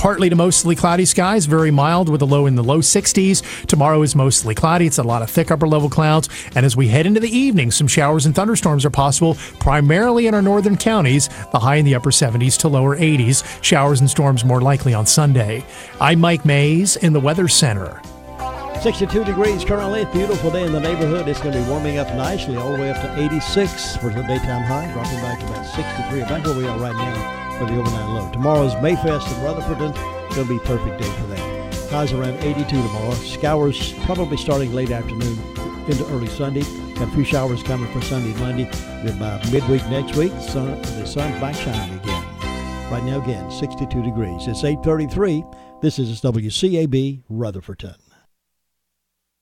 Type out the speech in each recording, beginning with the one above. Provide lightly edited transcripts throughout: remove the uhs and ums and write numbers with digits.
partly to mostly cloudy skies, very mild with a low in the low 60s. Tomorrow is mostly cloudy. It's a lot of thick upper-level clouds. And as we head into the evening, some showers and thunderstorms are possible, primarily in our northern counties, the high in the upper 70s to lower 80s. Showers and storms more likely on Sunday. I'm Mike Mays in the Weather Center. 62 degrees currently. Beautiful day in the neighborhood. It's going to be warming up nicely all the way up to 86 for the daytime high, dropping back to about 63, about where we are right now for the overnight low. Tomorrow's Mayfest in Rutherford. It's going to be a perfect day for that. Highs around 82 tomorrow. Showers probably starting late afternoon into early Sunday. Got a few showers coming for Sunday and Monday. Then by midweek next week, the sun's back shining again. Right now, again, 62 degrees. It's 8:33. This is WCAB Rutherfordton.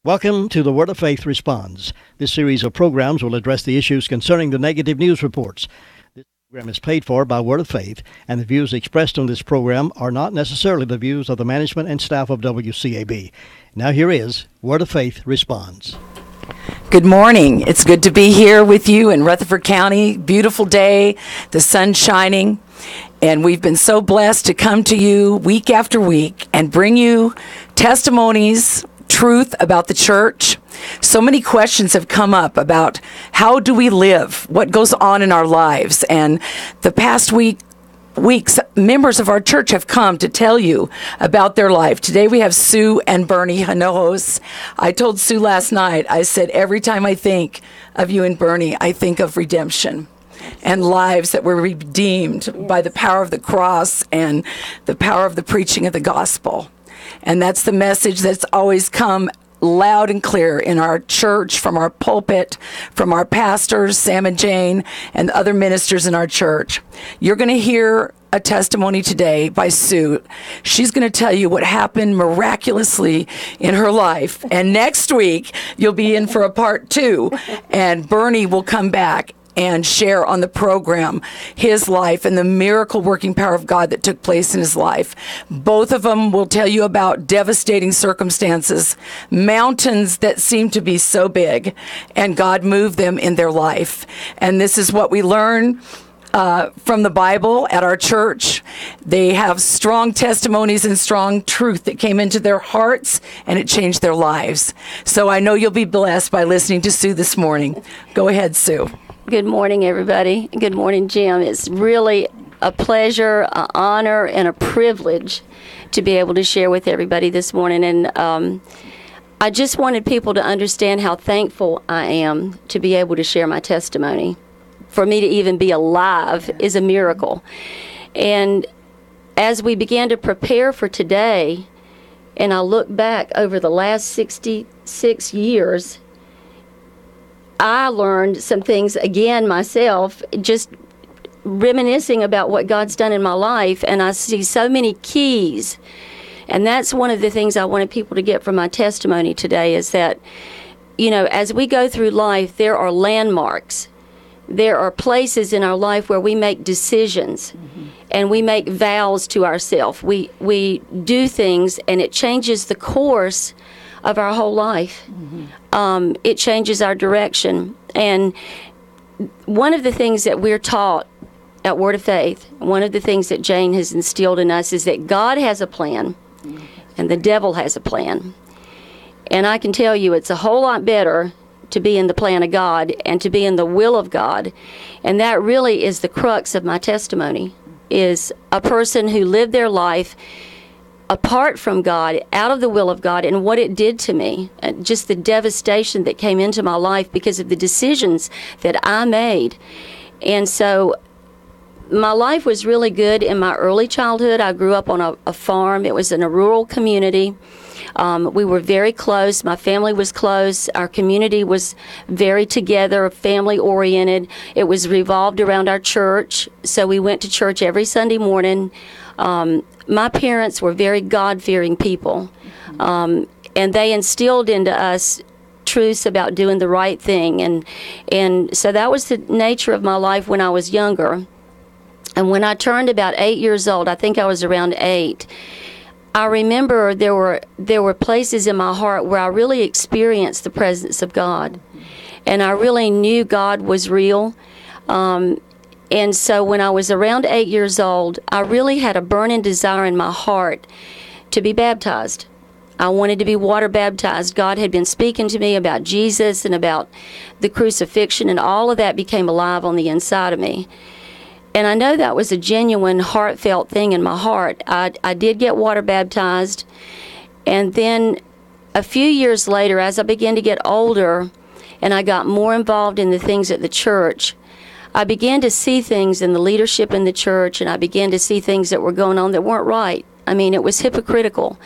Welcome to the Word of Faith Responds. This series of programs will address the issues concerning the negative news reports. This program is paid for by Word of Faith, and the views expressed on this program are not necessarily the views of the management and staff of WCAB. Now here is Word of Faith Responds. Good morning. It's good to be here with you in Rutherford County. Beautiful day, the sun shining, and we've been so blessed to come to you week after week and bring you testimonies, truth about the church. So many questions have come up about how do we live, what goes on in our lives, and the past weeks, members of our church have come to tell you about their life. Today we have Sue and Bernie Hinojos. I told Sue last night, I said, every time I think of you and Bernie, I think of redemption and lives that were redeemed by the power of the cross and the power of the preaching of the gospel. And that's the message that's always come loud and clear in our church, from our pulpit, from our pastors, Sam and Jane, and other ministers in our church. You're going to hear a testimony today by Sue. She's going to tell you what happened miraculously in her life. And next week, you'll be in for a part 2, and Bernie will come back and share on the program his life and the miracle working power of God that took place in his life. Both of them will tell you about devastating circumstances, mountains that seem to be so big, and God moved them in their life. And this is what we learn from the Bible at our church. They have strong testimonies and strong truth that came into their hearts, and it changed their lives. So I know you'll be blessed by listening to Sue this morning. Go ahead, Sue. Good morning, everybody. Good morning, Jim. It's really a pleasure, an honor, and a privilege to be able to share with everybody this morning. And I just wanted people to understand how thankful I am to be able to share my testimony. For me to even be alive is a miracle. And as we began to prepare for today, and I look back over the last 66 years, I learned some things again myself, just reminiscing about what God's done in my life, and I see so many keys. And that's one of the things I wanted people to get from my testimony today, is that, you know, as we go through life, there are landmarks. There are places in our life where we make decisions, and we make vows to ourselves. We do things, and it changes the course of our whole life. It changes our direction. And one of the things that we're taught at Word of Faith, one of the things that Jane has instilled in us, is that God has a plan and the devil has a plan. And I can tell you it's a whole lot better to be in the plan of God and to be in the will of God. And that really is the crux of my testimony, is a person who lived their life apart from God, out of the will of God, and what it did to me, and just the devastation that came into my life because of the decisions that I made. And so my life was really good in my early childhood. I grew up on a farm. It was in a rural community. We were very close. My family was close. Our community was very together, family-oriented. It was revolved around our church, so we went to church every Sunday morning. My parents were very God-fearing people, and they instilled into us truths about doing the right thing. And so that was the nature of my life when I was younger. And when I turned about 8 years old, I think I was around 8, I remember there were places in my heart where I really experienced the presence of God. And I really knew God was real. And so when I was around 8 years old, I really had a burning desire in my heart to be baptized. I wanted to be water baptized. God had been speaking to me about Jesus and about the crucifixion, and all of that became alive on the inside of me. And I know that was a genuine, heartfelt thing in my heart. I did get water baptized. And then a few years later, as I began to get older and I got more involved in the things at the church, I began to see things in the leadership in the church, and I began to see things that were going on that weren't right. I mean, it was hypocritical.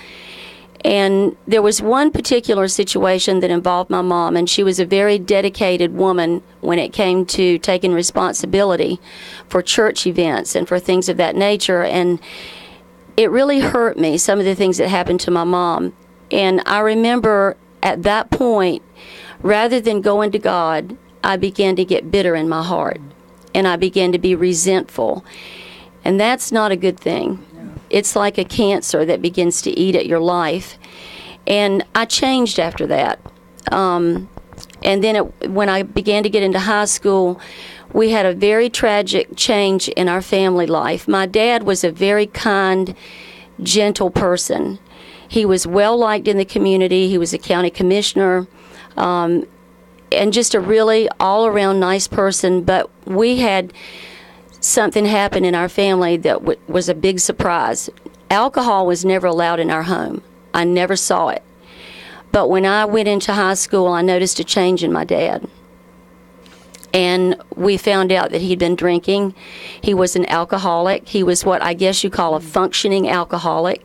And there was one particular situation that involved my mom, and she was a very dedicated woman when it came to taking responsibility for church events and for things of that nature. And it really hurt me, some of the things that happened to my mom. And I remember at that point, rather than going to God, I began to get bitter in my heart, and I began to be resentful. And that's not a good thing. It's like a cancer that begins to eat at your life. And I changed after that. And then when I began to get into high school, we had a very tragic change in our family life. My dad was a very kind, gentle person. He was well liked in the community. He was a county commissioner, and just a really all-around nice person. But we had something happened in our family that was a big surprise. Alcohol was never allowed in our home. I never saw it. But when I went into high school, I noticed a change in my dad. And we found out that he'd been drinking. He was an alcoholic. He was what I guess you call a functioning alcoholic.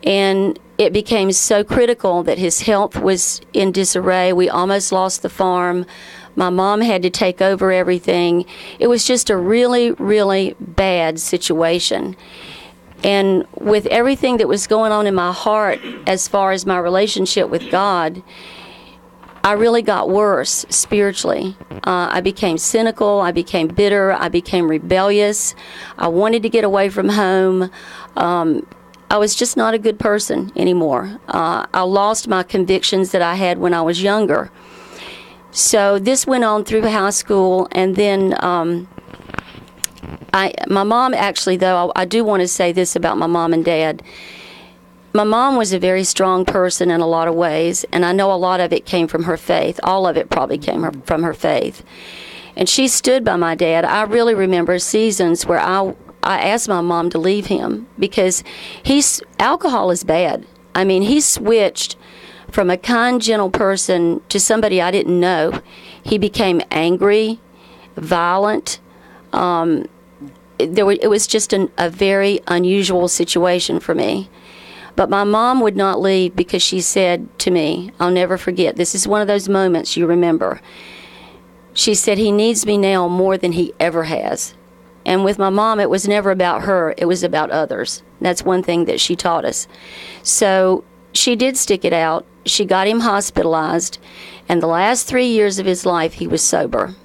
And it became so critical that his health was in disarray. We almost lost the farm. My mom had to take over everything. It was just a really, really bad situation. And with everything that was going on in my heart as far as my relationship with God, I really got worse spiritually. I became cynical. I became bitter. I became rebellious. I wanted to get away from home. I was just not a good person anymore. I lost my convictions that I had when I was younger. So this went on through high school, and then my mom actually, though, I do want to say this about my mom and dad. My mom was a very strong person in a lot of ways, and I know a lot of it came from her faith. All of it probably came from her faith. And she stood by my dad. I really remember seasons where I asked my mom to leave him because alcohol is bad. I mean, he switched from a kind, gentle person to somebody I didn't know. He became angry, violent. It was just a very unusual situation for me. But my mom would not leave because she said to me, I'll never forget, this is one of those moments you remember. She said, he needs me now more than he ever has. And with my mom, it was never about her, it was about others. That's one thing that she taught us. So she did stick it out. She got him hospitalized, and the last 3 years of his life, he was sober.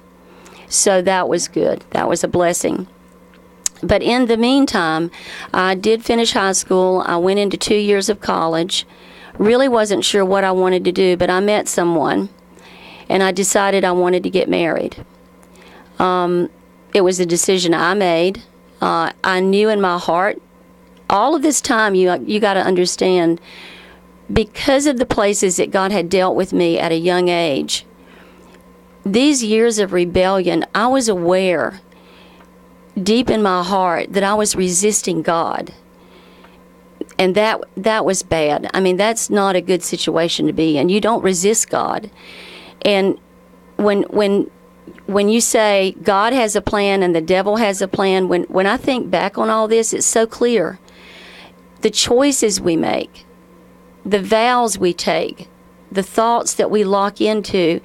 So that was good. That was a blessing. But in the meantime, I did finish high school. I went into 2 years of college. Really wasn't sure what I wanted to do, but I met someone, and I decided I wanted to get married. It was a decision I made. I knew in my heart. All of this time, you got to understand, because of the places that God had dealt with me at a young age, these years of rebellion, I was aware deep in my heart that I was resisting God. And that was bad. I mean, that's not a good situation to be in. You don't resist God. And when you say God has a plan and the devil has a plan, when I think back on all this, it's so clear. The choices we make, the vows we take, the thoughts that we lock into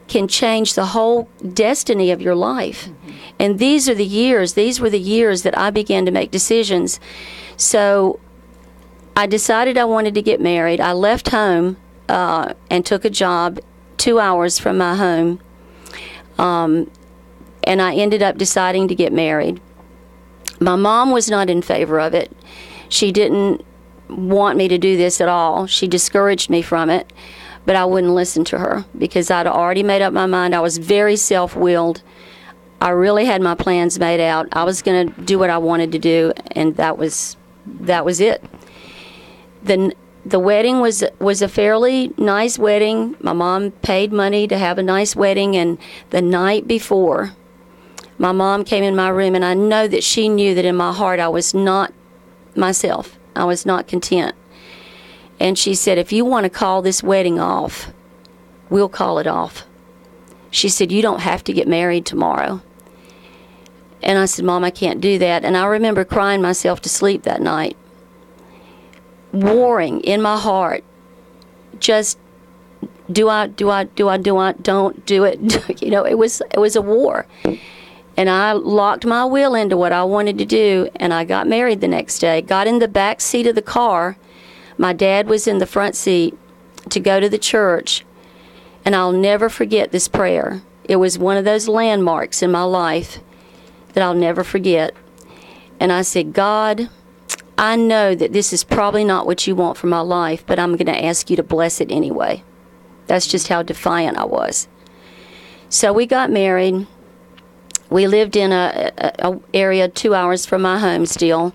can change the whole destiny of your life. Mm-hmm. And these were the years that I began to make decisions. So I decided I wanted to get married. I left home and took a job 2 hours from my home. And I ended up deciding to get married. My mom was not in favor of it. She didn't want me to do this at all. She discouraged me from it, but I wouldn't listen to her because I'd already made up my mind. I was very self-willed. I really had my plans made out. I was going to do what I wanted to do, and that was it. The wedding was a fairly nice wedding. My mom paid money to have a nice wedding, and the night before, my mom came in my room, and I know that she knew that in my heart I was not myself. I was not content. And she said, if you want to call this wedding off, we'll call it off. She said, you don't have to get married tomorrow. And I said, Mom, I can't do that. And I remember crying myself to sleep that night, warring in my heart, just don't do it. You know, it was a war. And I locked my will into what I wanted to do, and I got married the next day. Got in the back seat of the car. My dad was in the front seat to go to the church, and I'll never forget this prayer. It was one of those landmarks in my life that I'll never forget. And I said, God, I know that this is probably not what you want for my life, but I'm going to ask you to bless it anyway. That's just how defiant I was. So we got married. We lived in a area 2 hours from my home still.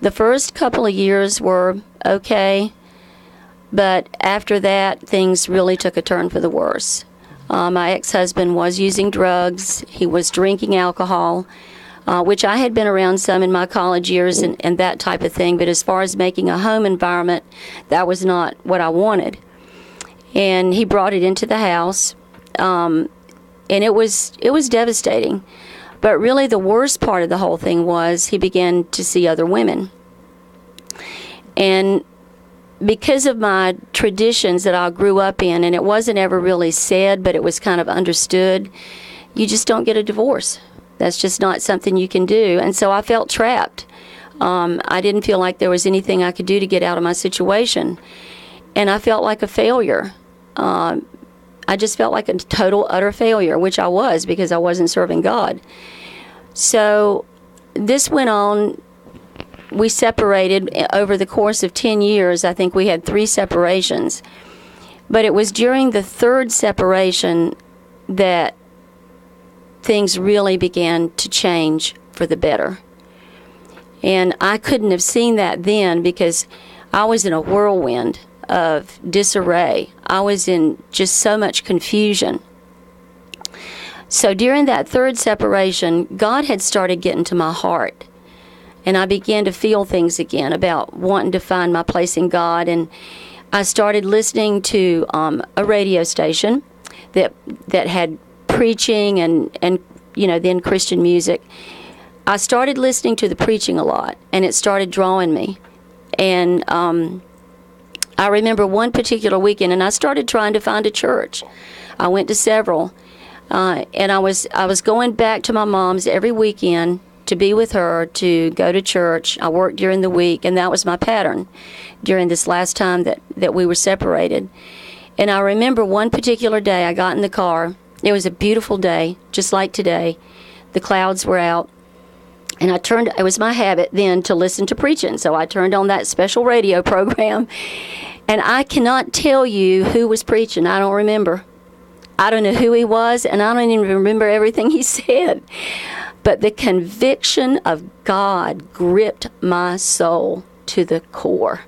The first couple of years were okay, but after that, things really took a turn for the worse. My ex-husband was using drugs. He was drinking alcohol, which I had been around some in my college years and that type of thing, but as far as making a home environment, that was not what I wanted. And he brought it into the house, and it was devastating. But really the worst part of the whole thing was he began to see other women. And because of my traditions that I grew up in, and it wasn't ever really said, but it was kind of understood, you just don't get a divorce. That's just not something you can do. And so I felt trapped. I didn't feel like there was anything I could do to get out of my situation. And I felt like a failure. I just felt like a total, utter failure, which I was because I wasn't serving God. So this went on. We separated over the course of 10 years. I think we had 3 separations. But it was during the 3rd separation that things really began to change for the better. And I couldn't have seen that then because I was in a whirlwind of disarray. I was in just so much confusion. So during that 3rd separation, God had started getting to my heart. And I began to feel things again about wanting to find my place in God. And I started listening to a radio station that had preaching and you know, then Christian music. I started listening to the preaching a lot, and it started drawing me. And I remember one particular weekend, and I started trying to find a church. I went to several, and I was going back to my mom's every weekend to be with her, to go to church. I worked during the week, and that was my pattern during this last time that we were separated. And I remember one particular day I got in the car. It was a beautiful day, just like today. The clouds were out. And it was my habit then to listen to preaching. So I turned on that special radio program. And I cannot tell you who was preaching. I don't remember. I don't know who he was, and I don't even remember everything he said. But the conviction of God gripped my soul to the core.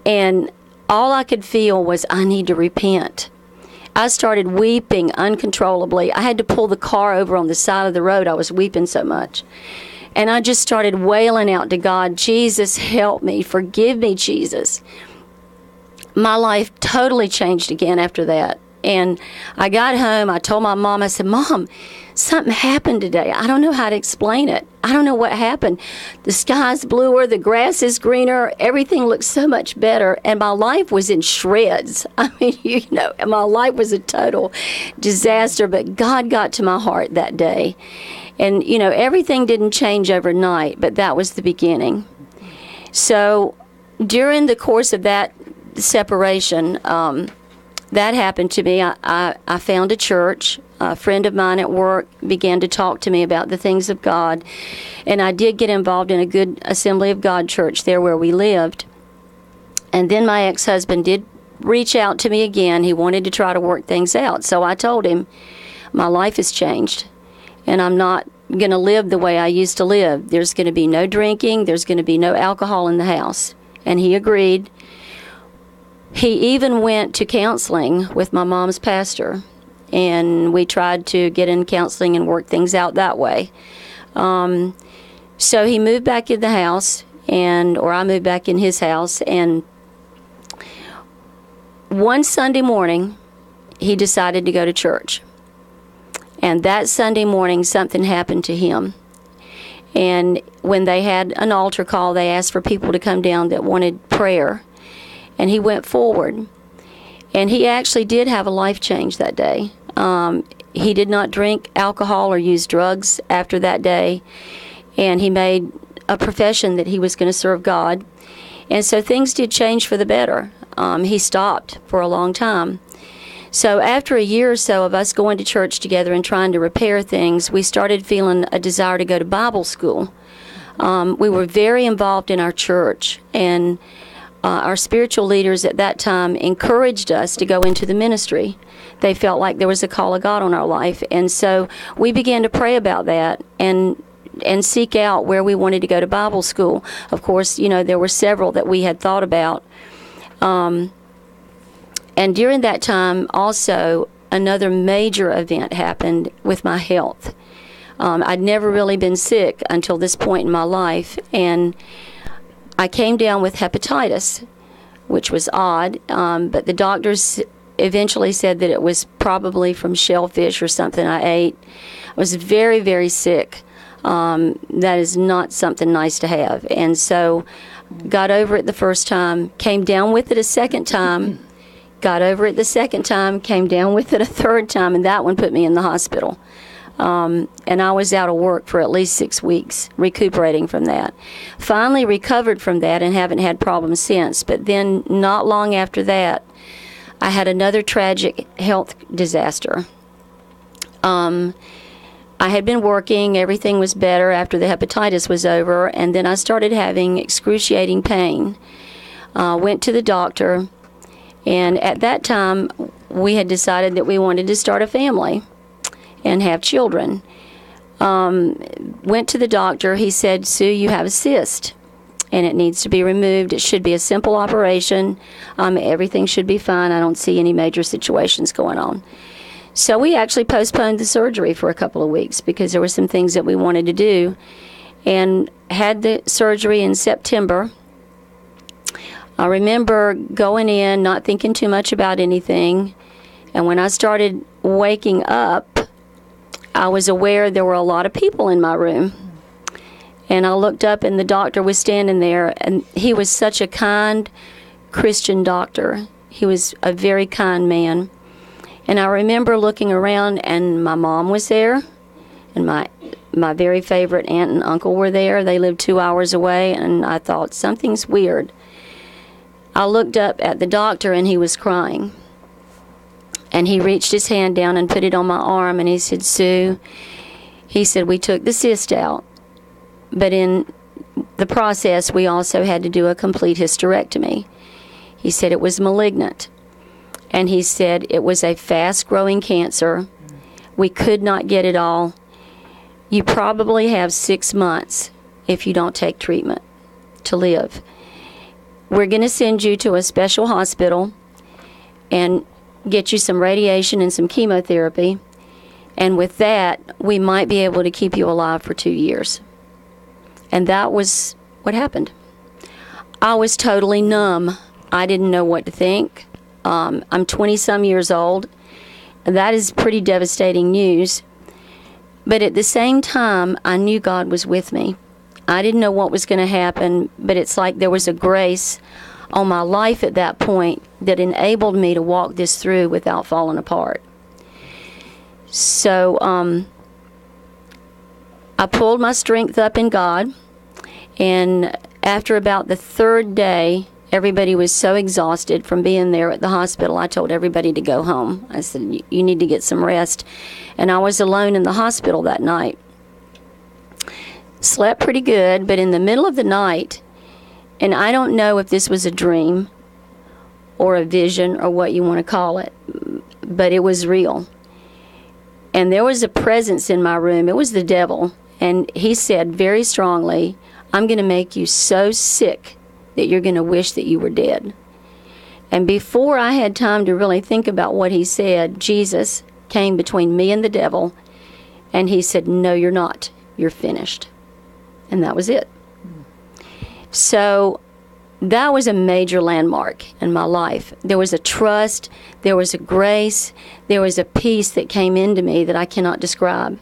And all I could feel was, I need to repent. I started weeping uncontrollably. I had to pull the car over on the side of the road. I was weeping so much. And I just started wailing out to God, Jesus, help me. Forgive me, Jesus. My life totally changed again after that. And I got home. I told my mom, I said, Mom, something happened today. I don't know how to explain it. I don't know what happened. The sky's bluer. The grass is greener. Everything looks so much better. And my life was in shreds. I mean, you know, my life was a total disaster. But God got to my heart that day. And, you know, everything didn't change overnight, but that was the beginning. So during the course of that separation, that happened to me. I found a church. A friend of mine at work began to talk to me about the things of God. And I did get involved in a good Assembly of God church there where we lived. And then my ex-husband did reach out to me again. He wanted to try to work things out. So I told him, my life has changed. and I'm not going to live the way I used to live. There's going to be no drinking. There's going to be no alcohol in the house. And he agreed. He even went to counseling with my mom's pastor, and we tried to get in counseling and work things out that way. So he moved back in the house, or I moved back in his house, and one Sunday morning, he decided to go to church. And that Sunday morning, something happened to him. And when they had an altar call, they asked for people to come down that wanted prayer. And he went forward. And he actually did have a life change that day. He did not drink alcohol or use drugs after that day. And he made a profession that he was going to serve God. And so things did change for the better. He stopped for a long time. So after a year or so of us going to church together and trying to repair things, we started feeling a desire to go to Bible school. We were very involved in our church, and our spiritual leaders at that time encouraged us to go into the ministry. They felt like there was a call of God on our life, and so we began to pray about that and seek out where we wanted to go to Bible school. Of course, there were several that we had thought about. And during that time, also, another major event happened with my health. I'd never really been sick until this point in my life, and I came down with hepatitis, which was odd, but the doctors eventually said that it was probably from shellfish or something I ate. I was very, very sick. That is not something nice to have. And so got over it the first time, came down with it a second time, got over it the second time, came down with it a third time, and that one put me in the hospital. And I was out of work for at least 6 weeks, recuperating from that. Finally recovered from that and haven't had problems since. But then not long after that, I had another tragic health disaster. I had been working, everything was better after the hepatitis was over, and then I started having excruciating pain. Went to the doctor, and at that time, we had decided that we wanted to start a family and have children. Went to the doctor. He said, "Sue, you have a cyst, and it needs to be removed. It should be a simple operation. Everything should be fine. I don't see any major situations going on." So we actually postponed the surgery for a couple of weeks because there were some things that we wanted to do, and had the surgery in September. I remember going in, not thinking too much about anything, and when I started waking up, I was aware there were a lot of people in my room. And I looked up, and the doctor was standing there, and he was such a kind Christian doctor. He was a very kind man. And I remember looking around, and my mom was there, and my very favorite aunt and uncle were there. They lived 2 hours away, and I thought, something's weird. I looked up at the doctor, and he was crying. And he reached his hand down and put it on my arm, and he said, "Sue," he said, "we took the cyst out, but in the process, we also had to do a complete hysterectomy." He said it was malignant. And he said it was a fast-growing cancer. We could not get it all. You probably have 6 months if you don't take treatment to live. We're going to send you to a special hospital and get you some radiation and some chemotherapy. And with that, we might be able to keep you alive for 2 years. And that was what happened. I was totally numb. I didn't know what to think. I'm 20-some years old. That is pretty devastating news. But at the same time, I knew God was with me. I didn't know what was going to happen, but it's like there was a grace on my life at that point that enabled me to walk this through without falling apart. So I pulled my strength up in God, and after about the third day, everybody was so exhausted from being there at the hospital, I told everybody to go home. I said, "You need to get some rest." And I was alone in the hospital that night. Slept pretty good, but in the middle of the night, and I don't know if this was a dream or a vision or what you want to call it, but it was real. And there was a presence in my room. It was the devil. And he said very strongly, I'm going to make you so sick that you're going to wish that you were dead. And before I had time to really think about what he said, Jesus came between me and the devil, and he said, no, you're not. You're finished. And that was it. So that was a major landmark in my life. There was a trust, there was a grace, there was a peace that came into me that I cannot describe.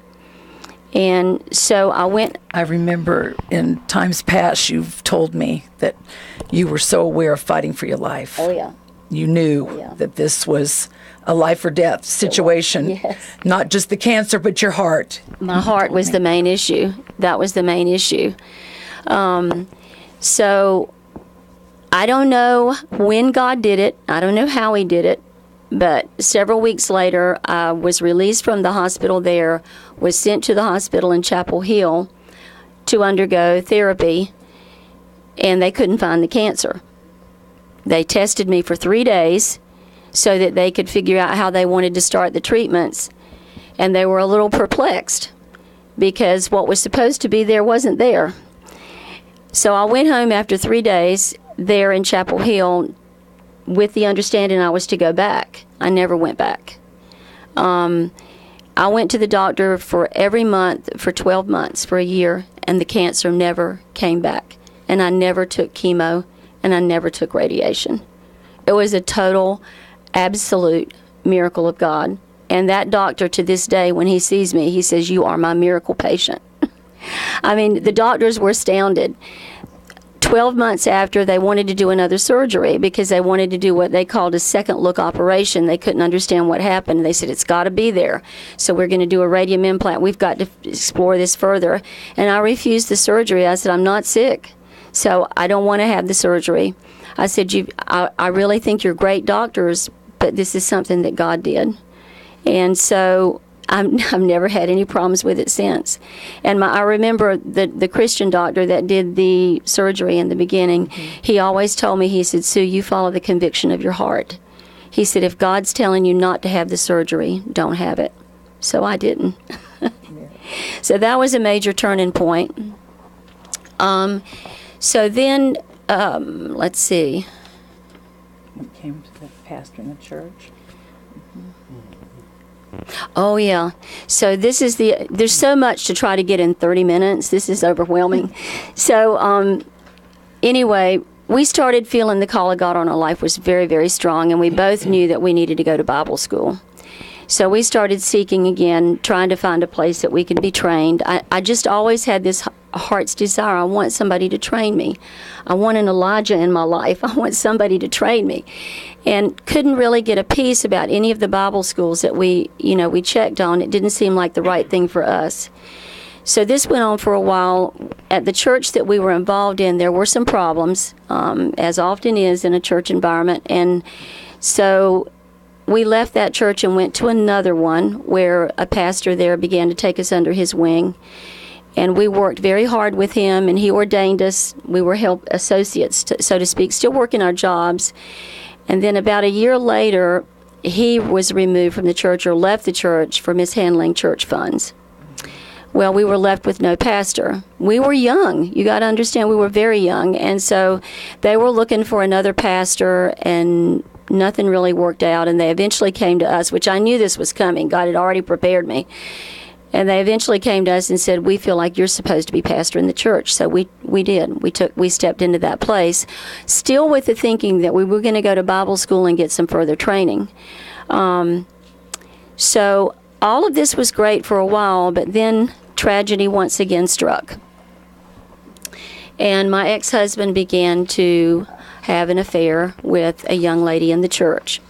And so I remember in times past you've told me that you were so aware of fighting for your life. Oh, yeah. You knew that this was a life or death situation. Yes. Not just the cancer, but your heart. My heart was the main issue. That was the main issue. So I don't know when God did it. I don't know how he did it. But several weeks later, I was released from the hospital there, was sent to the hospital in Chapel Hill to undergo therapy, and they couldn't find the cancer. They tested me for 3 days so that they could figure out how they wanted to start the treatments, and they were a little perplexed because what was supposed to be there wasn't there. So I went home after 3 days there in Chapel Hill with the understanding I was to go back. I never went back. I went to the doctor for every month for 12 months, for a year, and the cancer never came back. And I never took chemo, and I never took radiation. It was a total, absolute miracle of God. And that doctor, to this day, when he sees me, he says, you are my miracle patient. I mean, the doctors were astounded. 12 months after, they wanted to do another surgery because they wanted to do what they called a second look operation. They couldn't understand what happened. They said, it's got to be there. So we're going to do a radium implant. We've got to explore this further. And I refused the surgery. I said, I'm not sick, so I don't want to have the surgery. I said, I really think you're great doctors, but this is something that God did. And so I've never had any problems with it since. And I remember the Christian doctor that did the surgery in the beginning, he always told me, he said, Sue, you follow the conviction of your heart. He said, if God's telling you not to have the surgery, don't have it. So I didn't. So that was a major turning point. So then, let's see. You came to the pastor in the church. Oh, yeah. So there's so much to try to get in 30 minutes. This is overwhelming. So anyway, we started feeling the call of God on our life was very, very strong, and we both knew that we needed to go to Bible school. So we started seeking again, trying to find a place that we could be trained. I just always had this heart's desire. I want somebody to train me. I want an Elijah in my life. I want somebody to train me. And couldn't really get a peace about any of the Bible schools that we checked on. It didn't seem like the right thing for us. So this went on for a while. At the church that we were involved in, there were some problems, as often is in a church environment. And so we left that church and went to another one where a pastor there began to take us under his wing. And we worked very hard with him, and he ordained us. We were help associates, so to speak, still working our jobs. And then about a year later, he was removed from the church or left the church for mishandling church funds. Well, we were left with no pastor. We were young. You got to understand, we were very young. And so they were looking for another pastor, and nothing really worked out. And they eventually came to us, which I knew this was coming. God had already prepared me. And they eventually came to us and said, we feel like you're supposed to be pastor in the church. So we did. We stepped into that place, still with the thinking that we were going to go to Bible school and get some further training. So all of this was great for a while, but then tragedy once again struck. And my ex-husband began to have an affair with a young lady in the church,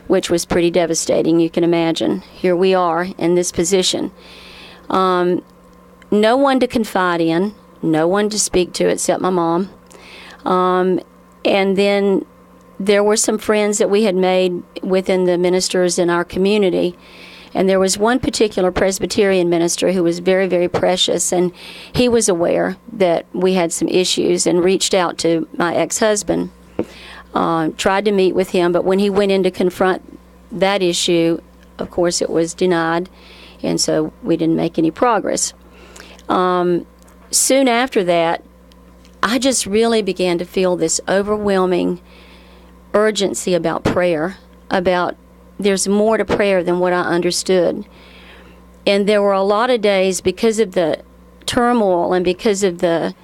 which was pretty devastating, you can imagine. Here we are in this position. No one to confide in, no one to speak to except my mom. And then there were some friends that we had made within the ministers in our community. And there was one particular Presbyterian minister who was very, very precious, and he was aware that we had some issues and reached out to my ex-husband. Tried to meet with him, but when he went in to confront that issue, of course it was denied. And so we didn't make any progress. Soon after that, I just really began to feel this overwhelming urgency about prayer, about there's more to prayer than what I understood. And there were a lot of days, because of the turmoil and because of the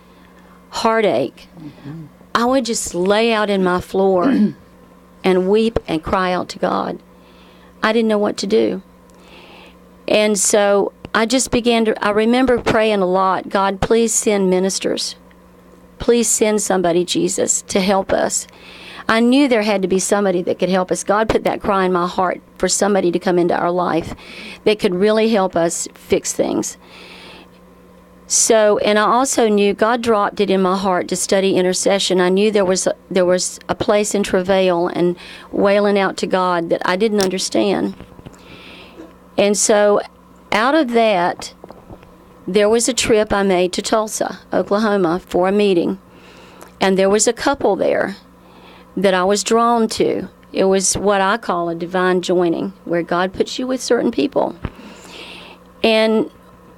heartache, I would just lay out in my floor and weep and cry out to God. I didn't know what to do. And so I just began to, I remember praying a lot, God, please send ministers. Please send somebody, Jesus, to help us. I knew there had to be somebody that could help us. God put that cry in my heart for somebody to come into our life that could really help us fix things. So, and I also knew God dropped it in my heart to study intercession. I knew there was a place in travail and wailing out to God that I didn't understand. And so out of that, there was a trip I made to Tulsa, Oklahoma, for a meeting. And there was a couple there that I was drawn to. It was what I call a divine joining, where God puts you with certain people. And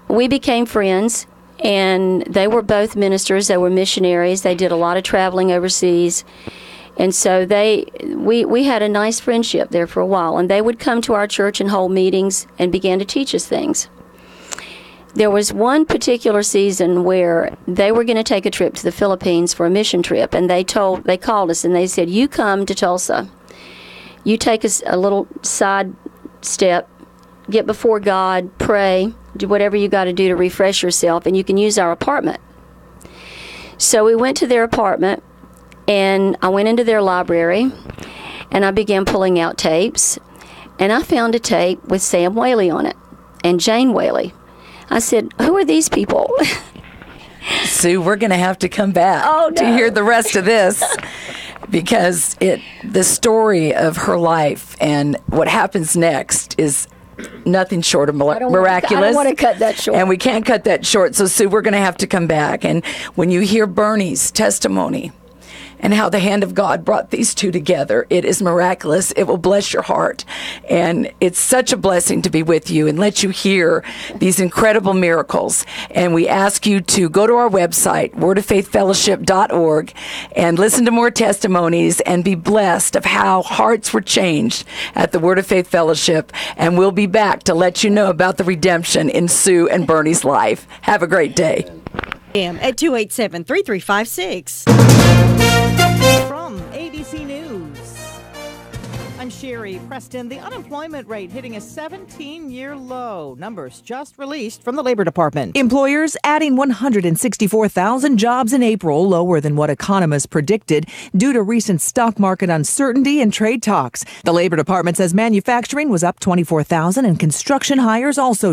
we became friends, and they were both ministers. They were missionaries. They did a lot of traveling overseas. And so we had a nice friendship there for a while. And they would come to our church and hold meetings and began to teach us things. There was one particular season where they were going to take a trip to the Philippines for a mission trip, and they called us and they said, you come to Tulsa. You take a little side step, get before God, pray, do whatever you got to do to refresh yourself, and you can use our apartment. So we went to their apartment, and I went into their library, and I began pulling out tapes, and I found a tape with Sam Whaley on it and Jane Whaley. I said, who are these people? Sue, we're going to have to come back to hear the rest of this, because the story of her life and what happens next is nothing short of miraculous. I don't want to cut that short. And we can't cut that short. So, Sue, we're going to have to come back. And when you hear Bernie's testimony and how the hand of God brought these two together, it is miraculous. It will bless your heart. And it's such a blessing to be with you and let you hear these incredible miracles. And we ask you to go to our website, wordoffaithfellowship.org, and listen to more testimonies and be blessed of how hearts were changed at the Word of Faith Fellowship. And we'll be back to let you know about the redemption in Sue and Bernie's life. Have a great day. At 287-3356. From ABC News, I'm Sherry Preston. The unemployment rate hitting a 17-year low. Numbers just released from the Labor Department. Employers adding 164,000 jobs in April, lower than what economists predicted due to recent stock market uncertainty and trade talks. The Labor Department says manufacturing was up 24,000 and construction hires also